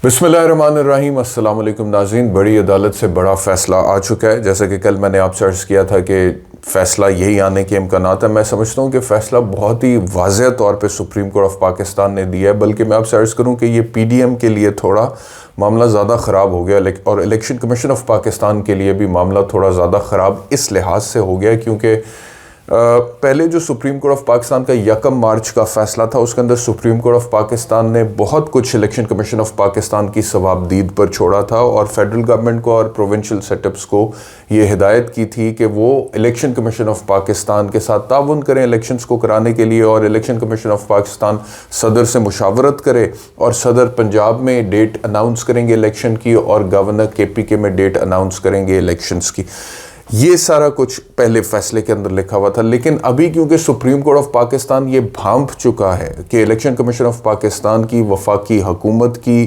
बिस्मिल्लाहिर्रहमानिर्रहीम। अस्सलाम वालेकुम नाज़रीन। बड़ी अदालत से बड़ा फ़ैसला आ चुका है। जैसा कि कल मैंने आपसे अर्ज़ किया था कि फ़ैसला यही आने के इम्कानात है। मैं समझता हूँ कि फ़ैसला बहुत ही वाज़ेह तौर पे सुप्रीम कोर्ट ऑफ पाकिस्तान ने दिया है। बल्कि मैं आपसे अर्ज़ करूँ कि ये PDM के लिए थोड़ा मामला ज़्यादा ख़राब हो गया और इलेक्शन कमीशन ऑफ पाकिस्तान के लिए भी मामला थोड़ा ज़्यादा ख़राब इस लिहाज से हो गया क्योंकि पहले जो सुप्रीम कोर्ट ऑफ पाकिस्तान का 1 मार्च का फ़ैसला था उसके अंदर सुप्रीम कोर्ट ऑफ पाकिस्तान ने बहुत कुछ इलेक्शन कमीशन ऑफ पाकिस्तान की सवाबदीद पर छोड़ा था और फेडरल गवर्नमेंट को और प्रोविंशियल सेटअप्स को ये हिदायत की थी कि वो इलेक्शन कमीशन ऑफ पाकिस्तान के साथ ताउन करें इलेक्शंस को कराने के लिए, और इलेक्शन कमीशन ऑफ पाकिस्तान सदर से मुशावरत करे और सदर पंजाब में डेट अनाउंस करेंगे इलेक्शन की और गवर्नर KPK में डेट अनाउंस करेंगे इलेक्शंस की। ये सारा कुछ पहले फैसले के अंदर लिखा हुआ था, लेकिन अभी क्योंकि सुप्रीम कोर्ट ऑफ पाकिस्तान ये भांप चुका है कि इलेक्शन कमीशन ऑफ पाकिस्तान की वफाकी हुकूमत की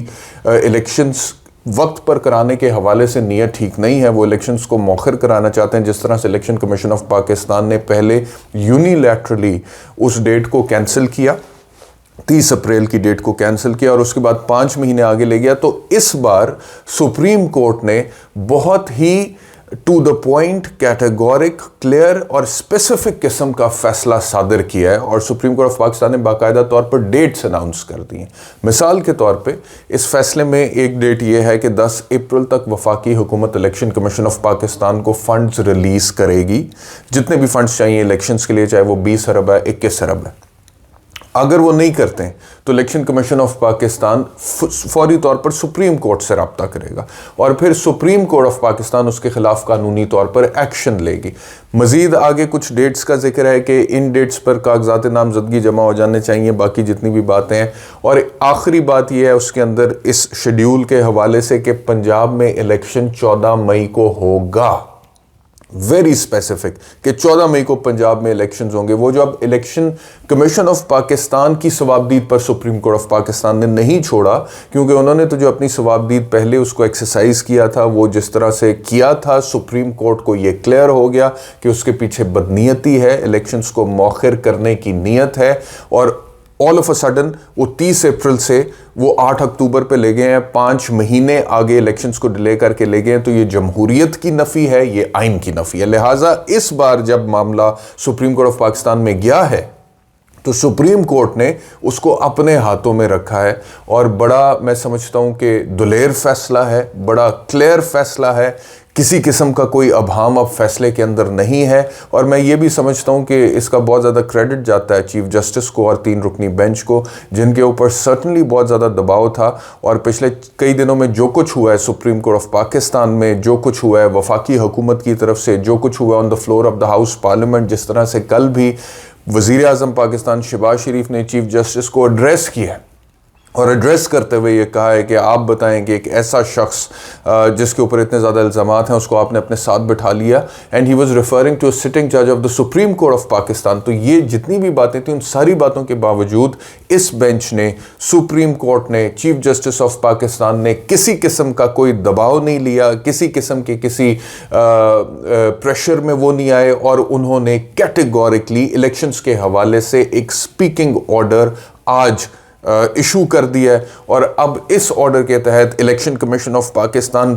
इलेक्शंस वक्त पर कराने के हवाले से नीयत ठीक नहीं है। वो इलेक्शंस को मौखर कराना चाहते हैं। जिस तरह से इलेक्शन कमीशन ऑफ पाकिस्तान ने पहले यूनिलैटरली उस डेट को कैंसिल किया, 30 अप्रैल की डेट को कैंसिल किया और उसके बाद 5 महीने आगे ले गया, तो इस बार सुप्रीम कोर्ट ने बहुत ही to the point, categoric, clear और स्पेसिफिक किस्म का फैसला सादर किया है और सुप्रीम कोर्ट ऑफ पाकिस्तान ने बाकायदा तौर पर डेट्स अनाउंस कर दी हैं। मिसाल के तौर पे इस फैसले में एक डेट ये है कि 10 अप्रैल तक वफाकी हुकूमत इलेक्शन कमीशन ऑफ पाकिस्तान को फंड्स रिलीज करेगी, जितने भी फंड्स चाहिए इलेक्शंस के लिए, चाहे वो 20 अरब है, 21 अरब है। अगर वो नहीं करते हैं तो इलेक्शन कमीशन ऑफ पाकिस्तान फौरी तौर पर सुप्रीम कोर्ट से रब्ता करेगा और फिर सुप्रीम कोर्ट ऑफ पाकिस्तान उसके खिलाफ कानूनी तौर पर एक्शन लेगी। मजीद आगे कुछ डेट्स का जिक्र है कि इन डेट्स पर कागजात नामजदगी जमा हो जाने चाहिए, बाकी जितनी भी बातें हैं। और आखिरी बात यह है उसके अंदर इस शेड्यूल के हवाले से कि पंजाब में इलेक्शन 14 मई को होगा। वेरी स्पेसिफिक कि 14 मई को पंजाब में इलेक्शंस होंगे। वो जो अब इलेक्शन कमीशन ऑफ पाकिस्तान की सवाबदीद पर सुप्रीम कोर्ट ऑफ पाकिस्तान ने नहीं छोड़ा, क्योंकि उन्होंने तो जो अपनी सवाबदीद पहले उसको एक्सरसाइज किया था, वो जिस तरह से किया था, सुप्रीम कोर्ट को ये क्लियर हो गया कि उसके पीछे बदनीयती है, इलेक्शंस को मौखर करने की नीयत है। और ऑल ऑफ अ सडन वो 30 अप्रैल से वो 8 अक्टूबर पे ले गए हैं, 5 महीने आगे इलेक्शंस को डिले करके ले गए हैं। तो ये जमहूरियत की नफ़ी है, ये आइन की नफ़ी है। लिहाजा इस बार जब मामला सुप्रीम कोर्ट ऑफ पाकिस्तान में गया है तो सुप्रीम कोर्ट ने उसको अपने हाथों में रखा है और बड़ा, मैं समझता हूं कि दुलेर फैसला है, बड़ा क्लियर फैसला है। किसी किस्म का कोई अभाम अब फैसले के अंदर नहीं है और मैं ये भी समझता हूं कि इसका बहुत ज़्यादा क्रेडिट जाता है चीफ जस्टिस को और 3 रुकनी बेंच को, जिनके ऊपर सर्टनली बहुत ज़्यादा दबाव था। और पिछले कई दिनों में जो कुछ हुआ है सुप्रीम कोर्ट ऑफ पाकिस्तान में, जो कुछ हुआ है वफाकी हुकूमत की तरफ से, जो कुछ हुआ on the floor of the house parliament, जिस तरह से कल भी वज़ीर आज़म पाकिस्तान शहबाज शरीफ ने चीफ जस्टिस को एड्रेस किया और एड्रेस करते हुए ये कहा है कि आप बताएं कि एक ऐसा शख्स जिसके ऊपर इतने ज़्यादा इल्ज़ामात हैं उसको आपने अपने साथ बिठा लिया, and he was referring to sitting जज of the supreme court of Pakistan. तो ये जितनी भी बातें थी, उन सारी बातों के बावजूद इस बेंच ने, सुप्रीम कोर्ट ने, चीफ जस्टिस ऑफ पाकिस्तान ने किसी किस्म का कोई दबाव नहीं लिया, किसी किस्म के किसी प्रेशर में वो नहीं आए और उन्होंने कैटेगोरिकली इलेक्शंस के हवाले से एक स्पीकिंग ऑर्डर आज इशू कर दिया है। और अब इस ऑर्डर के तहत इलेक्शन कमीशन ऑफ पाकिस्तान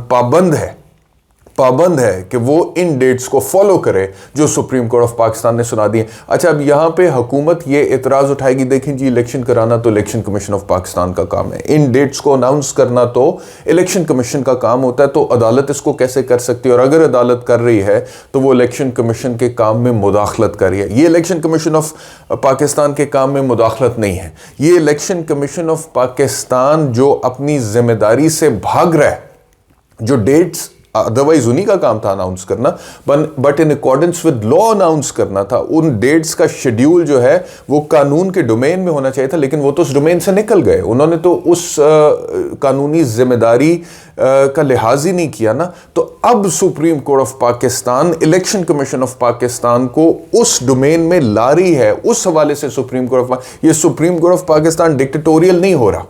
पाबंद है कि वो इन डेट्स को फॉलो करे जो सुप्रीम कोर्ट ऑफ पाकिस्तान ने सुना दी है। अच्छा, अब यहाँ पे हुकूमत ये इतराज़ उठाएगी, देखें जी इलेक्शन कराना तो इलेक्शन कमीशन ऑफ पाकिस्तान का काम है, इन डेट्स को अनाउंस करना तो इलेक्शन कमीशन का काम होता है, तो अदालत इसको कैसे कर सकती है? और अगर अदालत कर रही है तो वो इलेक्शन कमीशन के काम में मुदाखलत कर रही है। ये इलेक्शन कमीशन ऑफ पाकिस्तान के काम में मुदाखलत नहीं है, ये इलेक्शन कमीशन ऑफ पाकिस्तान जो अपनी जिम्मेदारी से भाग रहा है, जो डेट्स अदरवाइज उन्हीं का काम था अनाउंस करना, but in accordance with law announce करना था। उन डेट्स का शेड्यूल जो है वो कानून के डोमेन में होना चाहिए था, लेकिन वो तो उस डोमेन से निकल गए। उन्होंने तो उस कानूनी जिम्मेदारी का लिहाज ही नहीं किया ना। तो अब supreme court of Pakistan election commission of Pakistan को उस डोमेन में ला रही है। उस हवाले से supreme court of Pakistan dictatorial नहीं हो रहा,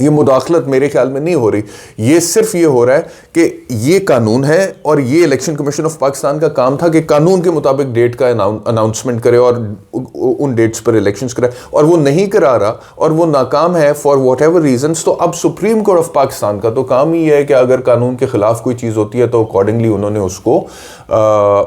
ये मुदाखलत मेरे ख्याल में नहीं हो रही, ये सिर्फ ये हो रहा है कि ये कानून है और ये इलेक्शन कमीशन ऑफ पाकिस्तान का काम था कि कानून के मुताबिक डेट का अनाउंसमेंट करे और उन डेट्स पर इलेक्शंस करे, और वो नहीं करा रहा और वो नाकाम है फॉर वॉट एवर रीजन्स। तो अब सुप्रीम कोर्ट ऑफ पाकिस्तान का तो काम ही है कि अगर कानून के खिलाफ कोई चीज़ होती है तो अकॉर्डिंगली उन्होंने उसको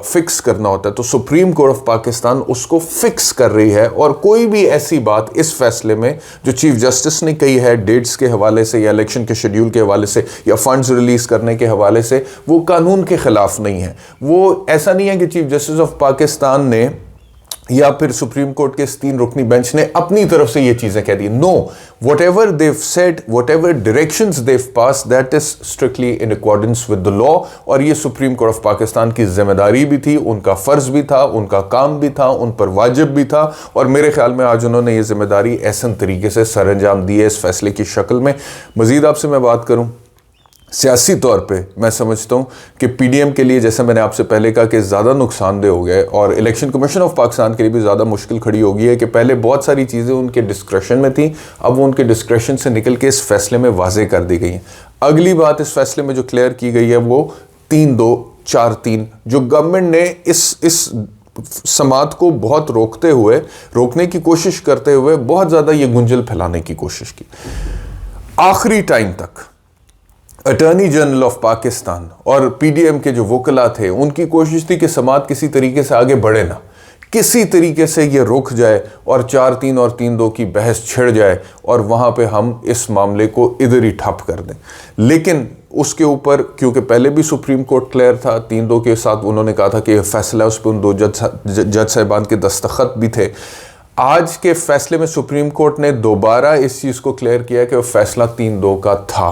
फिक्स करना होता है। तो सुप्रीम कोर्ट ऑफ पाकिस्तान उसको फिक्स कर रही है, और कोई भी ऐसी बात इस फैसले में जो चीफ जस्टिस ने कही है डेट्स के हवाले से या इलेक्शन के शेड्यूल के हवाले से या फंड्स रिलीज करने के हवाले से, वो कानून के खिलाफ नहीं है। वो ऐसा नहीं है कि चीफ जस्टिस ऑफ पाकिस्तान ने या फिर सुप्रीम कोर्ट के इस 3 रुकनी बेंच ने अपनी तरफ से ये चीजें कह दी। No, whatever they've said, whatever directions they've passed, that is strictly in accordance with the law। और ये सुप्रीम कोर्ट ऑफ पाकिस्तान की जिम्मेदारी भी थी, उनका फर्ज भी था, उनका काम भी था, उन पर वाजिब भी था, और मेरे ख्याल में आज उन्होंने ये जिम्मेदारी ऐसा तरीके से सरअंजाम दी है इस फैसले की शक्ल में। मजीद आपसे मैं बात करूं सियासी तौर पे, मैं समझता हूँ कि पीडीएम के लिए, जैसे मैंने आपसे पहले कहा, कि ज़्यादा नुकसानदेह हो गया और इलेक्शन कमीशन ऑफ पाकिस्तान के लिए भी ज़्यादा मुश्किल खड़ी हो गई है कि पहले बहुत सारी चीज़ें उनके डिस्क्रेशन में थी, अब वो उनके डिस्क्रेशन से निकल के इस फैसले में वाजे कर दी गई हैं। अगली बात इस फैसले में जो क्लियर की गई है वो 3-2-4-3, जो गवर्नमेंट ने इस समात को बहुत रोकने की कोशिश करते हुए बहुत ज़्यादा ये गुंजल फैलाने की कोशिश की। आखिरी टाइम तक अटॉर्नी जनरल ऑफ पाकिस्तान और पीडीएम के जो वकला थे, उनकी कोशिश थी कि समात किसी तरीके से आगे बढ़े ना, किसी तरीके से ये रुक जाए और 4-3 और 3-2 की बहस छिड़ जाए और वहाँ पे हम इस मामले को इधर ही ठप कर दें। लेकिन उसके ऊपर, क्योंकि पहले भी सुप्रीम कोर्ट क्लियर था, 3-2 के साथ उन्होंने कहा था कि यह फैसला, उस पर उन 2 जज साहिबान के दस्तखत भी थे। आज के फैसले में सुप्रीम कोर्ट ने दोबारा इस चीज़ को क्लियर किया कि वह फैसला 3-2 का था,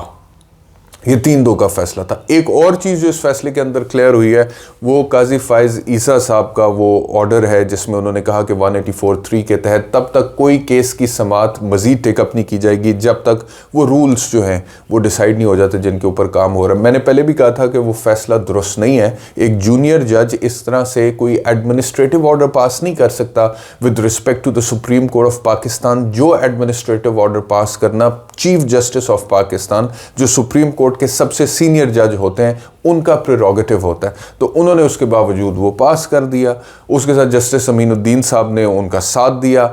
ये 3-2 का फैसला था। एक और चीज़ जो इस फैसले के अंदर क्लियर हुई है वो काजी फाइज ईसा साहब का वो ऑर्डर है जिसमें उन्होंने कहा कि 184(3) के तहत तब तक कोई केस की समाअत मज़ीद टेकअप नहीं की जाएगी जब तक वो रूल्स जो हैं वो डिसाइड नहीं हो जाते जिनके ऊपर काम हो रहा है। मैंने पहले भी कहा था कि वो फैसला दुरुस्त नहीं है। एक जूनियर जज इस तरह से कोई एडमिनिस्ट्रेटिव ऑर्डर पास नहीं कर सकता with respect to the supreme court of Pakistan. जो एडमिनिस्ट्रेटिव ऑर्डर पास करना चीफ जस्टिस ऑफ पाकिस्तान, जो सुप्रीम कोर्ट के सबसे सीनियर जज होते हैं, उनका प्रेरोगेटिव होता है। तो उन्होंने उसके बावजूद वो पास कर दिया। उसके साथ जस्टिस अमीनुद्दीन साहब ने उनका साथ दिया।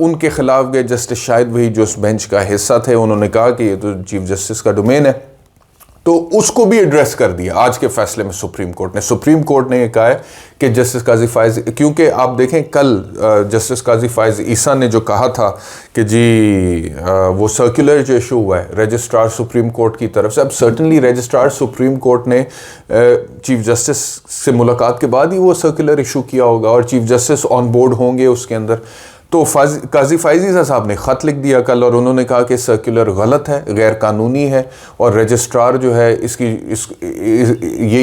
उनके खिलाफ गए जस्टिस शाहिद वही जो उस बेंच का हिस्सा थे, उन्होंने कहा कि ये तो चीफ जस्टिस का डोमेन है, तो उसको भी एड्रेस कर दिया आज के फैसले में सुप्रीम कोर्ट ने ये कहा है कि जस्टिस काजी फाइज, क्योंकि आप देखें कल जस्टिस काजी फाइज ईसा ने जो कहा था कि जी वो सर्कुलर जो इशू हुआ है रजिस्ट्रार सुप्रीम कोर्ट की तरफ से, अब सर्टनली रजिस्ट्रार सुप्रीम कोर्ट ने चीफ जस्टिस से मुलाकात के बाद ही वो सर्कुलर इशू किया होगा और चीफ जस्टिस ऑन बोर्ड होंगे उसके अंदर। तो काजी फाइज ईसा साहब ने ख़त लिख दिया कल और उन्होंने कहा कि सर्कुलर गलत है, गैर कानूनी है और रजिस्ट्रार जो है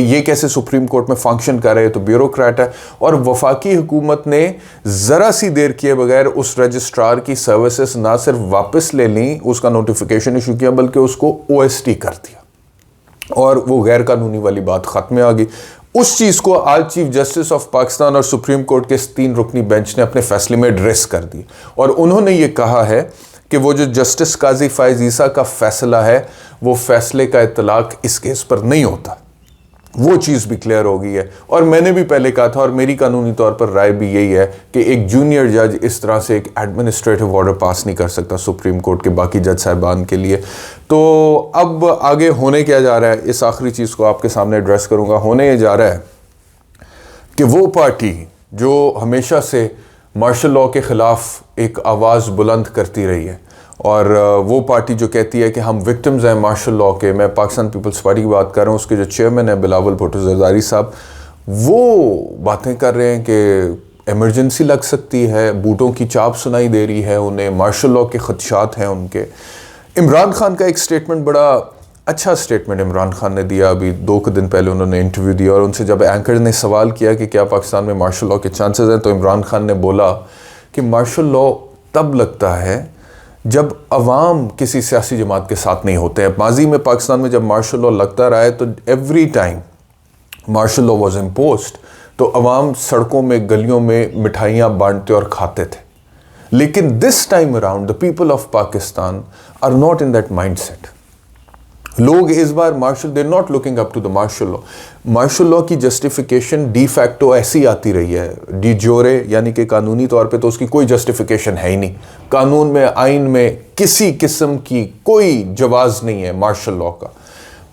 ये कैसे सुप्रीम कोर्ट में फंक्शन कर रहे हैं, तो ब्यूरोक्रेट है। और वफाकी हुकूमत ने ज़रा सी देर किए बगैर उस रजिस्ट्रार की सर्विसेज ना सिर्फ वापस ले ली, उसका नोटिफिकेशन इशू किया, बल्कि उसको OST कर दिया और वो गैर कानूनी वाली बात ख़त्म आ गई। उस चीज़ को आज चीफ जस्टिस ऑफ पाकिस्तान और सुप्रीम कोर्ट के 3 रुकनी बेंच ने अपने फैसले में एड्रेस कर दी और उन्होंने ये कहा है कि वो जो जस्टिस काजी फाइज ईसा का फैसला है वो फैसले का इतलाक इस केस पर नहीं होता। वो चीज़ भी क्लियर हो गई है। और मैंने भी पहले कहा था और मेरी कानूनी तौर पर राय भी यही है कि एक जूनियर जज इस तरह से एक एडमिनिस्ट्रेटिव ऑर्डर पास नहीं कर सकता सुप्रीम कोर्ट के बाकी जज साहिबान के लिए। तो अब आगे होने क्या जा रहा है, इस आखिरी चीज़ को आपके सामने एड्रेस करूँगा। होने ये जा रहा है कि वो पार्टी जो हमेशा से मार्शल लॉ के ख़िलाफ़ एक आवाज़ बुलंद करती रही है और वो पार्टी जो कहती है कि हम विक्टिम्स हैं मार्शल लॉ के, मैं पाकिस्तान पीपल्स पार्टी की बात कर रहा हूँ, उसके जो चेयरमैन है बिलावल भुट्टो जरदारी साहब, वो बातें कर रहे हैं कि इमरजेंसी लग सकती है, बूटों की चाप सुनाई दे रही है उन्हें, मार्शल लॉ के खदशात हैं उनके। इमरान खान का एक स्टेटमेंट, बड़ा अच्छा स्टेटमेंट इमरान खान ने दिया, अभी 2 दिन पहले उन्होंने इंटरव्यू दिया और उनसे जब एंकर ने सवाल किया कि क्या पाकिस्तान में मार्शल लॉ के चांसेस हैं, तो इमरान खान ने बोला कि मार्शल लॉ तब लगता है जब अवाम किसी सियासी जमात के साथ नहीं होते हैं। माजी में पाकिस्तान में जब मार्शल लॉ लगता रहा है तो every time martial law was imposed तो अवाम सड़कों में गलियों में मिठाइयाँ बांटते और खाते थे। लेकिन this time around the people of Pakistan are not in that mindset. लोग इस बार martial, they not looking up to the martial law. Martial law की जस्टिफिकेशन डी फैक्टो ऐसी आती रही है, डी जोरे यानी कि कानूनी तौर पे तो उसकी कोई जस्टिफिकेशन है ही नहीं। कानून में, आइन में किसी किस्म की कोई जवाज नहीं है मार्शल लॉ का।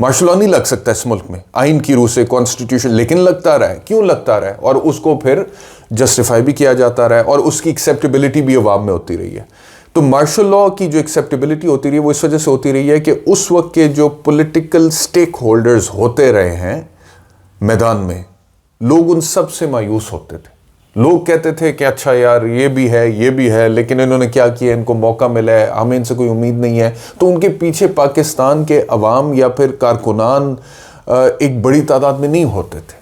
मार्शल लॉ नहीं लग सकता इस मुल्क में आइन की रूह से, कॉन्स्टिट्यूशन, लेकिन लगता रहा है। क्यों लगता रहा है? और उसको फिर जस्टिफाई भी किया जाता रहा है और उसकी एक्सेप्टेबिलिटी भी अवाम में होती रही है। तो मार्शल लॉ की जो एक्सेप्टेबिलिटी होती रही है वो इस वजह से होती रही है कि उस वक्त के जो पॉलिटिकल स्टेक होल्डर्स होते रहे हैं मैदान में, लोग उन सब से मायूस होते थे। लोग कहते थे कि अच्छा यार ये भी है, लेकिन इन्होंने क्या किया, इनको मौका मिला है, हमें इनसे कोई उम्मीद नहीं है। तो उनके पीछे पाकिस्तान के अवाम या फिर कारकुनान एक बड़ी तादाद में नहीं होते थे।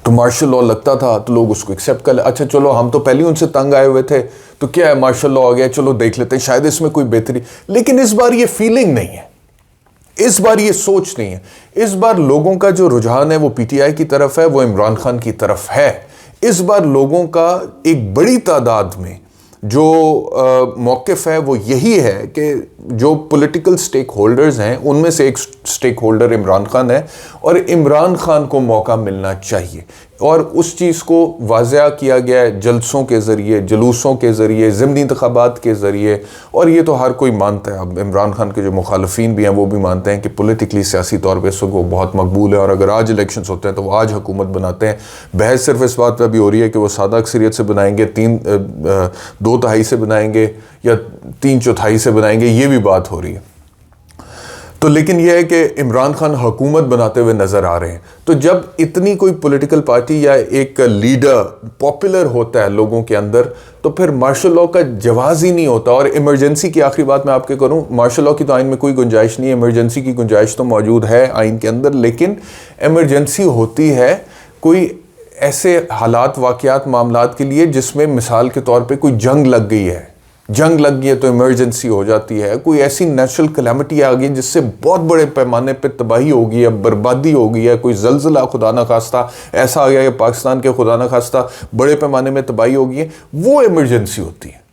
तो मार्शल लॉ लगता था तो लोग उसको एक्सेप्ट कर ले, अच्छा चलो हम तो पहले ही उनसे तंग आए हुए थे, तो क्या है मार्शल लॉ आ गया, चलो देख लेते हैं, शायद इसमें कोई बेहतरी। लेकिन इस बार ये फीलिंग नहीं है, इस बार ये सोच नहीं है। इस बार लोगों का जो रुझान है वो पीटीआई की तरफ है, वो इमरान खान की तरफ है। इस बार लोगों का एक बड़ी तादाद में जो मौक़िफ़ है वो यही है कि जो पॉलिटिकल स्टेक होल्डर्स हैं उनमें से एक स्टेक होल्डर इमरान खान है और इमरान खान को मौका मिलना चाहिए। और उस चीज़ को वाज़ह किया गया है जलसों के ज़रिए, जुलूसों के ज़रिए, ज़िमनी इंतख़ाबात के ज़रिए। और ये तो हर कोई मानता है, अब इमरान खान के जो मुखालफीन भी हैं वो भी मानते हैं कि पॉलिटिकली सियासी तौर पर इस वक्त वो बहुत मकबूल है और अगर आज इलेक्शंस होते हैं तो वो आज हुकूमत बनाते हैं। बहस सिर्फ इस बात पर भी हो रही है कि वो सादा अक्सरियत से बनाएंगे, 2/3 से बनाएंगे या 3/4 से बनाएंगे, ये भी बात हो रही है। तो लेकिन यह है कि इमरान खान हुकूमत बनाते हुए नज़र आ रहे हैं। तो जब इतनी कोई पॉलिटिकल पार्टी या एक लीडर पॉपुलर होता है लोगों के अंदर, तो फिर मार्शल लॉ का जवाज़ ही नहीं होता। और इमरजेंसी की आखिरी बात मैं आपके करूं, मार्शल लॉ की तो आइन में कोई गुंजाइश नहीं है, इमरजेंसी की गुंजाइश तो मौजूद है आइन के अंदर, लेकिन इमरजेंसी होती है कोई ऐसे हालात, वाक़यात, मामलात के लिए जिसमें मिसाल के तौर पर कोई जंग लग गई है, जंग लग गई है तो इमरजेंसी हो जाती है। कोई ऐसी नेचुरल कैलेमिटी आ गई जिससे बहुत बड़े पैमाने पे तबाही हो गई है, बर्बादी हो गई है, कोई जलजला खुदा न खास्ता ऐसा आ गया कि पाकिस्तान के खुदा न खास्ता बड़े पैमाने में तबाही हो गई है, वो इमरजेंसी होती है।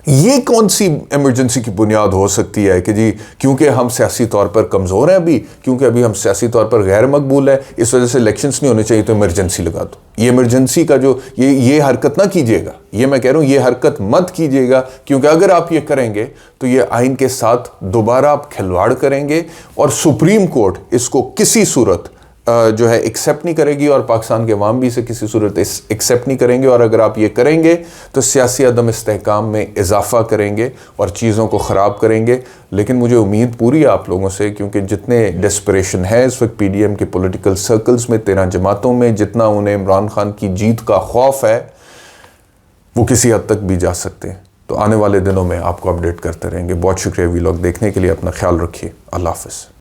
ये कौन सी इमरजेंसी की बुनियाद हो सकती है कि जी क्योंकि हम सियासी तौर पर कमज़ोर हैं अभी, क्योंकि अभी हम सियासी तौर पर गैर मकबूल है, इस वजह से इलेक्शंस नहीं होने चाहिए तो इमरजेंसी लगा दो। ये इमरजेंसी का जो ये हरकत ना कीजिएगा, ये मैं कह रहा हूँ ये हरकत मत कीजिएगा, क्योंकि अगर आप ये करेंगे तो ये आइन के साथ दोबारा आप खिलवाड़ करेंगे और सुप्रीम कोर्ट इसको किसी सूरत जो है एक्सेप्ट नहीं करेगी और पाकिस्तान के अवाम भी इसे किसी सूरत एक्सेप्ट नहीं करेंगे। और अगर आप ये करेंगे तो सियासी अदम इस्तेहकाम में इजाफा करेंगे और चीज़ों को ख़राब करेंगे। लेकिन मुझे उम्मीद पूरी है आप लोगों से, क्योंकि जितने डेस्परेशन है इस वक्त पीडीएम के पॉलिटिकल सर्कल्स में, 13 जमातों में, जितना उन्हें इमरान खान की जीत का खौफ है वो किसी हद तक भी जा सकते हैं। तो आने वाले दिनों में आपको अपडेट करते रहेंगे। बहुत शुक्रिया वीलॉग देखने के लिए, अपना ख्याल रखिए। अल्लाह हाफ़िज़।